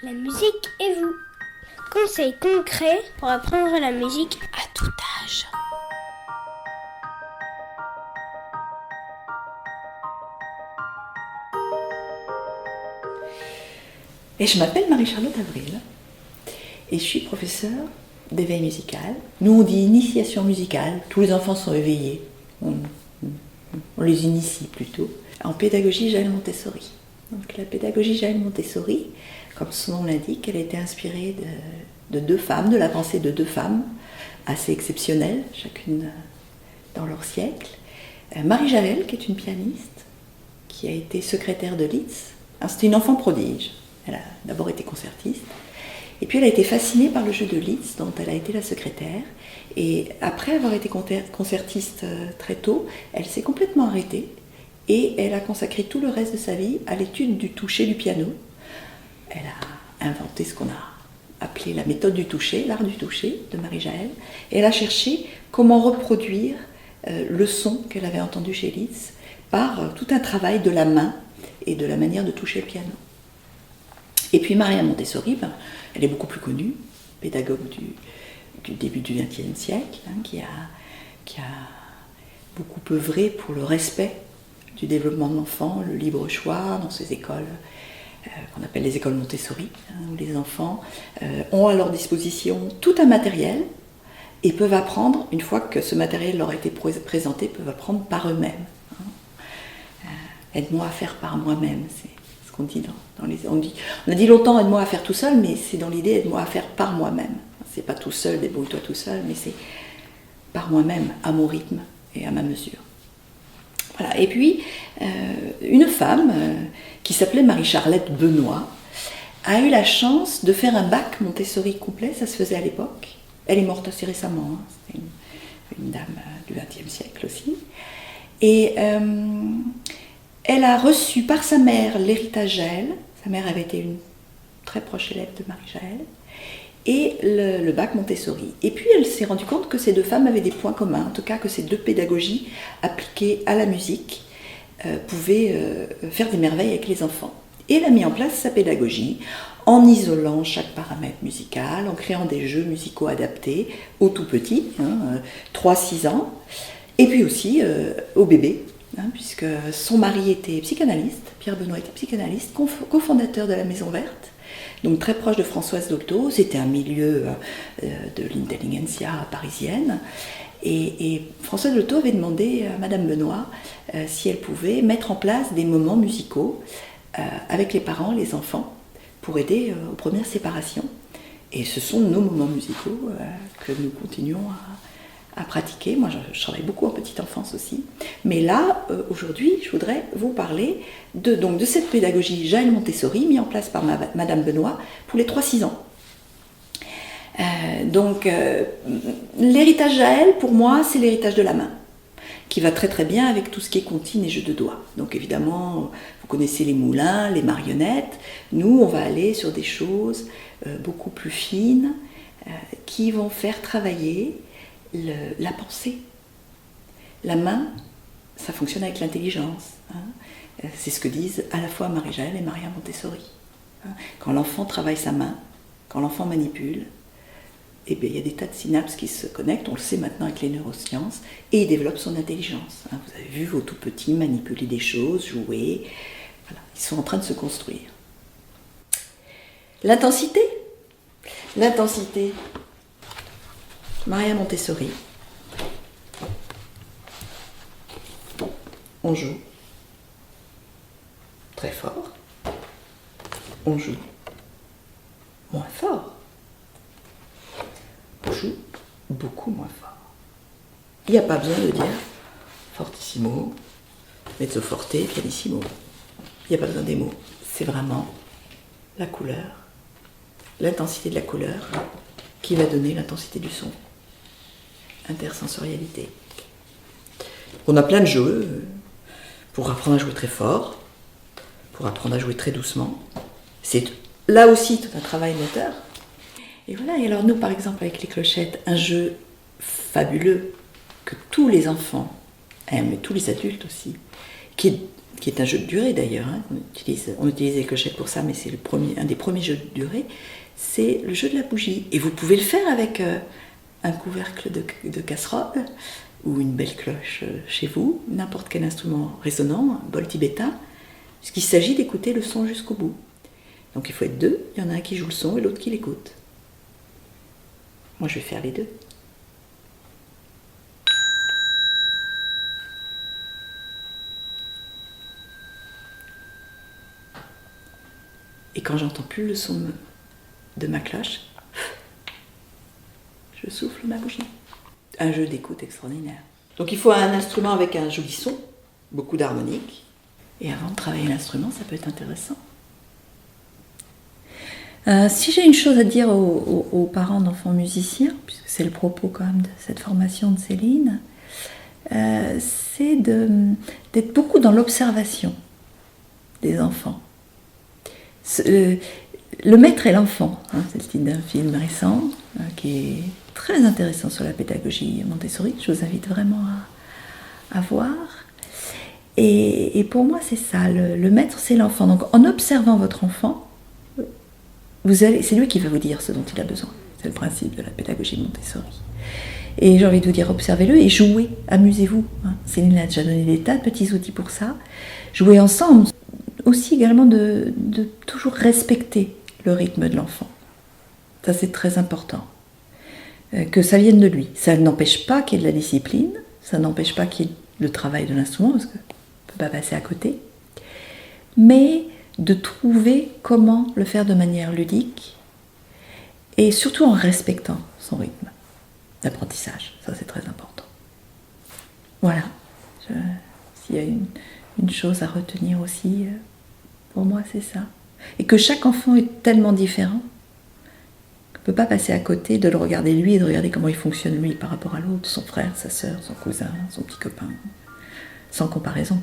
La musique et vous. Conseils concrets pour apprendre la musique à tout âge. Et je m'appelle Marie-Charlotte Avril et je suis professeure d'éveil musical. Nous on dit initiation musicale, tous les enfants sont éveillés, on les initie plutôt, en pédagogie Jaël Montessori. Donc la pédagogie Jaël Montessori, comme son nom l'indique, elle a été inspirée de deux femmes, de la pensée de deux femmes assez exceptionnelles, chacune dans leur siècle. Marie Jaël, qui est une pianiste, qui a été secrétaire de Liszt. C'était une enfant prodige. Elle a d'abord été concertiste, et puis elle a été fascinée par le jeu de Liszt, dont elle a été la secrétaire. Et après avoir été concertiste très tôt, elle s'est complètement arrêtée, et elle a consacré tout le reste de sa vie à l'étude du toucher du piano. Elle a inventé ce qu'on a appelé la méthode du toucher, l'art du toucher de Marie Jaël, et elle a cherché comment reproduire le son qu'elle avait entendu chez Liszt par tout un travail de la main et de la manière de toucher le piano. Et puis Maria Montessori, elle est beaucoup plus connue, pédagogue du début du XXe siècle, qui a beaucoup œuvré pour le respect du développement de l'enfant, le libre choix dans ces écoles qu'on appelle les écoles Montessori, où les enfants ont à leur disposition tout un matériel et peuvent apprendre, une fois que ce matériel leur a été présenté, peuvent apprendre par eux-mêmes. Aide-moi à faire par moi-même, c'est ce qu'on dit dans les... On a dit longtemps aide-moi à faire tout seul, mais c'est dans l'idée aide-moi à faire par moi-même. C'est pas tout seul, débrouille-toi tout seul, mais c'est par moi-même, à mon rythme et à ma mesure. Voilà. Et puis, une femme qui s'appelait Marie-Charlotte Benoît a eu la chance de faire un bac Montessori complet, ça se faisait à l'époque. Elle est morte assez récemment, c'était une dame du XXe siècle aussi. Et elle a reçu par sa mère l'héritage Jaël. Sa mère avait été une très proche élève de Marie Jaël. Et le bac Montessori. Et puis elle s'est rendue compte que ces deux femmes avaient des points communs, en tout cas que ces deux pédagogies appliquées à la musique pouvaient faire des merveilles avec les enfants. Et elle a mis en place sa pédagogie en isolant chaque paramètre musical, en créant des jeux musicaux adaptés aux tout petits, 3-6 ans, et puis aussi aux bébés, puisque son mari était psychanalyste, Pierre Benoît était psychanalyste, cofondateur de la Maison Verte, donc très proche de Françoise Dolto. C'était un milieu de l'intelligentsia parisienne. Et Françoise Dolto avait demandé à Madame Benoît si elle pouvait mettre en place des moments musicaux avec les parents, les enfants, pour aider aux premières séparations. Et ce sont nos moments musicaux que nous continuons à pratiquer. Moi, je travaille beaucoup en petite enfance aussi. Mais là, aujourd'hui, je voudrais vous parler de cette pédagogie Jaël Montessori, mise en place par Madame Benoît pour les 3-6 ans. L'héritage Jaël, pour moi, c'est l'héritage de la main, qui va très très bien avec tout ce qui est comptine et jeu de doigts. Donc évidemment, vous connaissez les moulins, les marionnettes. Nous, on va aller sur des choses beaucoup plus fines, qui vont faire travailler la pensée. La main, ça fonctionne avec l'intelligence. C'est ce que disent à la fois Marie Jaël et Maria Montessori. Quand l'enfant travaille sa main, quand l'enfant manipule, eh bien, il y a des tas de synapses qui se connectent, on le sait maintenant avec les neurosciences, et il développe son intelligence. Vous avez vu vos tout petits manipuler des choses, jouer, voilà, ils sont en train de se construire. L'intensité, Maria Montessori. On joue très fort, on joue moins fort, on joue beaucoup moins fort. Il n'y a pas besoin de dire fortissimo, mezzo forte, pianissimo. Il n'y a pas besoin des mots. C'est vraiment la couleur, l'intensité de la couleur qui va donner l'intensité du son. Intersensorialité. On a plein de jeux pour apprendre à jouer très fort, pour apprendre à jouer très doucement. C'est là aussi tout un travail moteur. Et voilà, et alors nous par exemple avec les clochettes, un jeu fabuleux que tous les enfants aiment, et tous les adultes aussi, qui est qui est un jeu de durée d'ailleurs, hein, on utilise les clochettes pour ça, mais c'est un des premiers jeux de durée, c'est le jeu de la bougie. Et vous pouvez le faire avec un couvercle de casserole ou une belle cloche chez vous, n'importe quel instrument résonnant, un bol tibétain, puisqu'il s'agit d'écouter le son jusqu'au bout. Donc il faut être deux, il y en a un qui joue le son et l'autre qui l'écoute. Moi je vais faire les deux. Et quand j'entends plus le son de ma cloche, je souffle ma bougie. Un jeu d'écoute extraordinaire. Donc il faut un instrument avec un joli son, beaucoup d'harmonique. Et avant de travailler l'instrument, ça peut être intéressant. Si j'ai une chose à dire aux parents d'enfants musiciens, puisque c'est le propos quand même de cette formation de Céline, c'est d'être beaucoup dans l'observation des enfants. Le maître et l'enfant, hein, c'est le titre d'un film récent qui est très intéressant sur la pédagogie Montessori, je vous invite vraiment à voir. Et pour moi c'est ça, le maître c'est l'enfant. Donc en observant votre enfant, c'est lui qui va vous dire ce dont il a besoin. C'est le principe de la pédagogie Montessori. Et j'ai envie de vous dire, observez-le et jouez, amusez-vous. Hein. Céline a déjà donné des tas de petits outils pour ça. Jouez ensemble. Aussi également de toujours respecter le rythme de l'enfant. Ça c'est très important. Que ça vienne de lui. Ça n'empêche pas qu'il y ait de la discipline, ça n'empêche pas qu'il y ait le travail de l'instrument, parce qu'on ne peut pas passer à côté. Mais de trouver comment le faire de manière ludique et surtout en respectant son rythme d'apprentissage. Ça c'est très important. Voilà. S'il y a une chose à retenir aussi, pour moi c'est ça. Et que chaque enfant est tellement différent qu'on ne peut pas passer à côté de le regarder lui et de regarder comment il fonctionne lui par rapport à l'autre, son frère, sa sœur, son cousin, son petit copain, sans comparaison.